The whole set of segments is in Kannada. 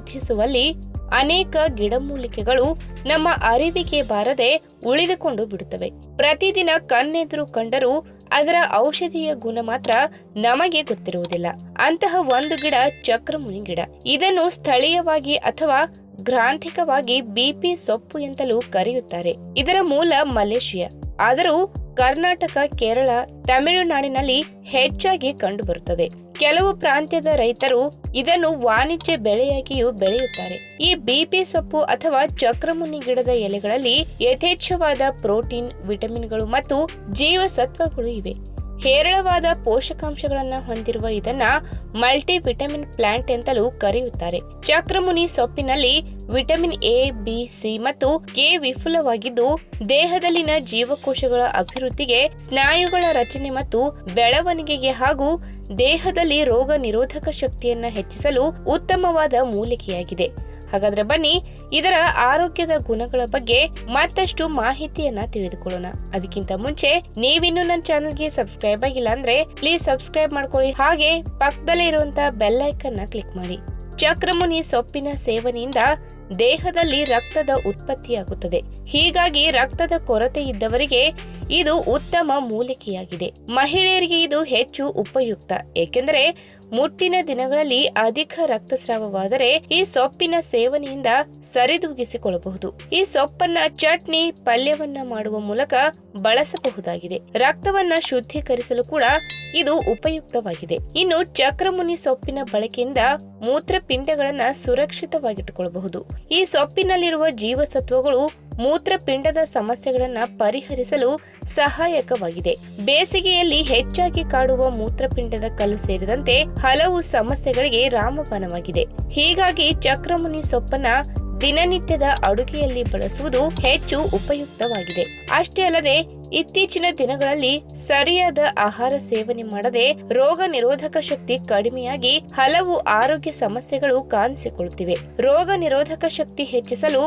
ವೃದ್ಧಿಸುವಲ್ಲಿ ಅನೇಕ ಗಿಡಮೂಲಿಕೆಗಳು ನಮ್ಮ ಅರಿವಿಗೆ ಬಾರದೆ ಉಳಿದುಕೊಂಡು ಬಿಡುತ್ತವೆ. ಪ್ರತಿದಿನ ಕಣ್ಣೆದುರು ಕಂಡರೂ ಅದರ ಔಷಧೀಯ ಗುಣ ಮಾತ್ರ ನಮಗೆ ಗೊತ್ತಿರುವುದಿಲ್ಲ. ಅಂತಹ ಒಂದು ಗಿಡ ಚಕ್ರಮುನಿ ಗಿಡ. ಇದನ್ನು ಸ್ಥಳೀಯವಾಗಿ ಅಥವಾ ಗ್ರಾಂಥಿಕವಾಗಿ ಬಿಪಿ ಸೊಪ್ಪು ಎಂತಲೂ ಕರೆಯುತ್ತಾರೆ. ಇದರ ಮೂಲ ಮಲೇಷಿಯಾ, ಆದರೂ ಕರ್ನಾಟಕ, ಕೇರಳ, ತಮಿಳುನಾಡಿನಲ್ಲಿ ಹೆಚ್ಚಾಗಿ ಕಂಡುಬರುತ್ತದೆ. ಕೆಲವು ಪ್ರಾಂತ್ಯದ ರೈತರು ಇದನ್ನು ವಾಣಿಜ್ಯ ಬೆಳೆಯಾಗಿಯೂ ಬೆಳೆಯುತ್ತಾರೆ. ಈ ಬಿಪಿ ಸೊಪ್ಪು ಅಥವಾ ಚಕ್ರಮುನಿ ಗಿಡದ ಎಲೆಗಳಲ್ಲಿ ಯಥೇಚ್ಛವಾದ ಪ್ರೋಟೀನ್, ವಿಟಮಿನ್ಗಳು ಮತ್ತು ಜೀವಸತ್ವಗಳು ಇವೆ. ಹೇರಳವಾದ ಪೋಷಕಾಂಶಗಳನ್ನು ಹೊಂದಿರುವ ಇದನ್ನ ಮಲ್ಟಿ ವಿಟಮಿನ್ ಪ್ಲಾಂಟ್ ಎಂತಲೂ ಕರೆಯುತ್ತಾರೆ. ಚಕ್ರಮುನಿ ಸೊಪ್ಪಿನಲ್ಲಿ ವಿಟಮಿನ್ ಎ, ಬಿ, ಸಿ ಮತ್ತು ಕೆ ವಿಪುಲವಾಗಿದ್ದು ದೇಹದಲ್ಲಿನ ಜೀವಕೋಶಗಳ ಅಭಿವೃದ್ಧಿಗೆ, ಸ್ನಾಯುಗಳ ರಚನೆ ಮತ್ತು ಬೆಳವಣಿಗೆಗೆ ಹಾಗೂ ದೇಹದಲ್ಲಿ ರೋಗ ನಿರೋಧಕ ಶಕ್ತಿಯನ್ನ ಹೆಚ್ಚಿಸಲು ಉತ್ತಮವಾದ ಮೂಲಿಕೆಯಾಗಿದೆ. ಹಾಗಾದ್ರೆ ಬನ್ನಿ ಇದರ ಆರೋಗ್ಯದ ಗುಣಗಳ ಬಗ್ಗೆ ಮತ್ತಷ್ಟು ಮಾಹಿತಿಯನ್ನ ತಿಳಿದುಕೊಳ್ಳೋಣ. ಅದಕ್ಕಿಂತ ಮುಂಚೆ ನೀವಿನ್ನು ನನ್ನ ಚಾನೆಲ್ಗೆ ಸಬ್ಸ್ಕ್ರೈಬ್ ಆಗಿಲ್ಲ ಅಂದ್ರೆ ಪ್ಲೀಸ್ ಸಬ್ಸ್ಕ್ರೈಬ್ ಮಾಡ್ಕೊಳ್ಳಿ, ಹಾಗೆ ಪಕ್ಕದಲ್ಲೇ ಇರುವಂತಹ ಬೆಲ್ ಐಕನ್ ಕ್ಲಿಕ್ ಮಾಡಿ. ಚಕ್ರಮುನಿ ಸೊಪ್ಪಿನ ಸೇವನೆಯಿಂದ ದೇಹದಲ್ಲಿ ರಕ್ತದ ಉತ್ಪತ್ತಿಯಾಗುತ್ತದೆ. ಹೀಗಾಗಿ ರಕ್ತದ ಕೊರತೆ ಇದ್ದವರಿಗೆ ಇದು ಉತ್ತಮ ಮೂಲಿಕೆಯಾಗಿದೆ. ಮಹಿಳೆಯರಿಗೆ ಇದು ಹೆಚ್ಚು ಉಪಯುಕ್ತ, ಏಕೆಂದರೆ ಮುಟ್ಟಿನ ದಿನಗಳಲ್ಲಿ ಅಧಿಕ ರಕ್ತಸ್ರಾವವಾದರೆ ಈ ಸೊಪ್ಪಿನ ಸೇವನೆಯಿಂದ ಸರಿದೂಗಿಸಿಕೊಳ್ಳಬಹುದು. ಈ ಸೊಪ್ಪನ್ನ ಚಟ್ನಿ, ಪಲ್ಯವನ್ನ ಮಾಡುವ ಮೂಲಕ ಬಳಸಬಹುದಾಗಿದೆ. ರಕ್ತವನ್ನ ಶುದ್ಧೀಕರಿಸಲು ಕೂಡ ಇದು ಉಪಯುಕ್ತವಾಗಿದೆ. ಇನ್ನು ಚಕ್ರಮುನಿ ಸೊಪ್ಪಿನ ಬಳಕೆಯಿಂದ ಮೂತ್ರಪಿಂಡಗಳನ್ನ ಸುರಕ್ಷಿತವಾಗಿಟ್ಟುಕೊಳ್ಳಬಹುದು. ಈ ಸೊಪ್ಪಿನಲ್ಲಿರುವ ಜೀವಸತ್ವಗಳು ಮೂತ್ರಪಿಂಡದ ಸಮಸ್ಯೆಗಳನ್ನ ಪರಿಹರಿಸಲು ಸಹಾಯಕವಾಗಿದೆ. ಬೇಸಿಗೆಯಲ್ಲಿ ಹೆಚ್ಚಾಗಿ ಕಾಡುವ ಮೂತ್ರಪಿಂಡದ ಕಲ್ಲು ಸೇರಿದಂತೆ ಹಲವು ಸಮಸ್ಯೆಗಳಿಗೆ ರಾಮಬಾಣವಾಗಿದೆ. ಹೀಗಾಗಿ ಚಕ್ರಮುನಿ ಸೊಪ್ಪನ್ನ ದಿನನಿತ್ಯದ ಅಡುಗೆಯಲ್ಲಿ ಬಳಸುವುದು ಹೆಚ್ಚು ಉಪಯುಕ್ತವಾಗಿದೆ. ಅಷ್ಟೇ ಅಲ್ಲದೆ ಇತ್ತೀಚಿನ ದಿನಗಳಲ್ಲಿ ಸರಿಯಾದ ಆಹಾರ ಸೇವನೆ ಮಾಡದೆ ರೋಗ ನಿರೋಧಕ ಶಕ್ತಿ ಕಡಿಮೆಯಾಗಿ ಹಲವು ಆರೋಗ್ಯ ಸಮಸ್ಯೆಗಳು ಕಾಣಿಸಿಕೊಳ್ಳುತ್ತಿವೆ. ರೋಗ ನಿರೋಧಕ ಶಕ್ತಿ ಹೆಚ್ಚಿಸಲು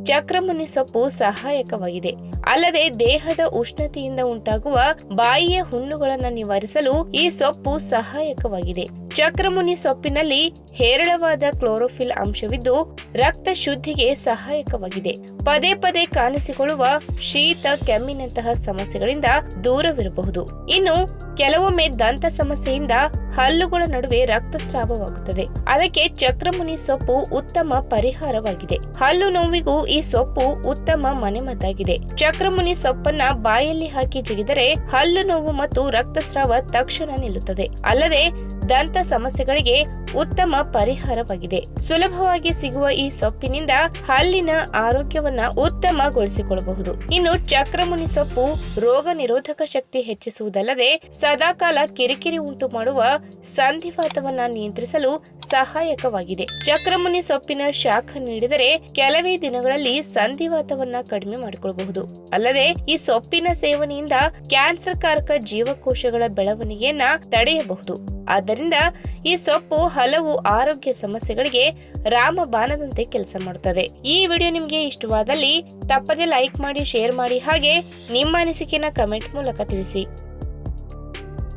ಚಕ್ರಮುನಿ ಸೊಪ್ಪು ಸಹಾಯಕವಾಗಿದೆ. ಅಲ್ಲದೆ ದೇಹದ ಉಷ್ಣತೆಯಿಂದ ಉಂಟಾಗುವ ಬಾಯಿಯ ಹುಣ್ಣುಗಳನ್ನು ನಿವಾರಿಸಲು ಈ ಸೊಪ್ಪು ಸಹಾಯಕವಾಗಿದೆ. ಚಕ್ರಮುನಿ ಸೊಪ್ಪಿನಲ್ಲಿ ಹೇರಳವಾದ ಕ್ಲೋರೋಫಿಲ್ ಅಂಶವಿದ್ದು ರಕ್ತ ಶುದ್ಧಿಗೆ ಸಹಾಯಕವಾಗಿದೆ. ಪದೇ ಪದೇ ಕಾಣಿಸಿಕೊಳ್ಳುವ ಶೀತ, ಕೆಮ್ಮಿನಂತಹ ಸಮಸ್ಯೆಗಳಿಂದ ದೂರವಿರಬಹುದು. ಇನ್ನು ಕೆಲವೊಮ್ಮೆ ದಂತ ಸಮಸ್ಯೆಯಿಂದ ಹಲ್ಲುಗಳ ನಡುವೆ ರಕ್ತಸ್ರಾವವಾಗುತ್ತದೆ. ಅದಕ್ಕೆ ಚಕ್ರಮುನಿ ಸೊಪ್ಪು ಉತ್ತಮ ಪರಿಹಾರವಾಗಿದೆ. ಹಲ್ಲು ನೋವಿಗೂ ಈ ಸೊಪ್ಪು ಉತ್ತಮ ಮನೆಮದ್ದಾಗಿದೆ. ಚಕ್ರಮುನಿ ಸೊಪ್ಪನ್ನ ಬಾಯಲ್ಲಿ ಹಾಕಿ ಜಿಗಿದರೆ ಹಲ್ಲು ನೋವು ಮತ್ತು ರಕ್ತಸ್ರಾವ ತಕ್ಷಣ ನಿಲ್ಲುತ್ತದೆ. ಅಲ್ಲದೆ ದಂತ ಸಮಸ್ಯೆಗಳಿಗೆ ಉತ್ತಮ ಪರಿಹಾರವಾಗಿದೆ. ಸುಲಭವಾಗಿ ಸಿಗುವ ಈ ಸೊಪ್ಪಿನಿಂದ ಹಲ್ಲಿನ ಆರೋಗ್ಯವನ್ನ ಉತ್ತಮಗೊಳಿಸಿಕೊಳ್ಳಬಹುದು. ಇನ್ನು ಚಕ್ರಮುನಿ ಸೊಪ್ಪು ರೋಗ ನಿರೋಧಕ ಶಕ್ತಿ ಹೆಚ್ಚಿಸುವುದಲ್ಲದೆ ಸದಾಕಾಲ ಕಿರಿಕಿರಿ ಉಂಟು ಮಾಡುವ ಸಂಧಿವಾತವನ್ನ ನಿಯಂತ್ರಿಸಲು ಸಹಾಯಕವಾಗಿದೆ. ಚಕ್ರಮುನಿ ಸೊಪ್ಪಿನ ಶಾಖ ನೀಡಿದರೆ ಕೆಲವೇ ದಿನಗಳಲ್ಲಿ ಸಂಧಿವಾತವನ್ನ ಕಡಿಮೆ ಮಾಡಿಕೊಳ್ಳಬಹುದು. ಅಲ್ಲದೆ ಈ ಸೊಪ್ಪಿನ ಸೇವನೆಯಿಂದ ಕ್ಯಾನ್ಸರ್ ಕಾರಕ ಜೀವಕೋಶಗಳ ಬೆಳವಣಿಗೆಯನ್ನ ತಡೆಯಬಹುದು. ಆದ್ದರಿಂದ ಈ ಸೊಪ್ಪು ಹಲವು ಆರೋಗ್ಯ ಸಮಸ್ಯೆಗಳಿಗೆ ರಾಮಬಾಣದಂತೆ ಕೆಲಸ ಮಾಡುತ್ತದೆ. ಈ ವಿಡಿಯೋ ನಿಮ್ಗೆ ಇಷ್ಟವಾದಲ್ಲಿ ತಪ್ಪದೆ ಲೈಕ್ ಮಾಡಿ, ಶೇರ್ ಮಾಡಿ, ಹಾಗೆ ನಿಮ್ಮ ಅನಿಸಿಕೆನ ಕಮೆಂಟ್ ಮೂಲಕ ತಿಳಿಸಿ.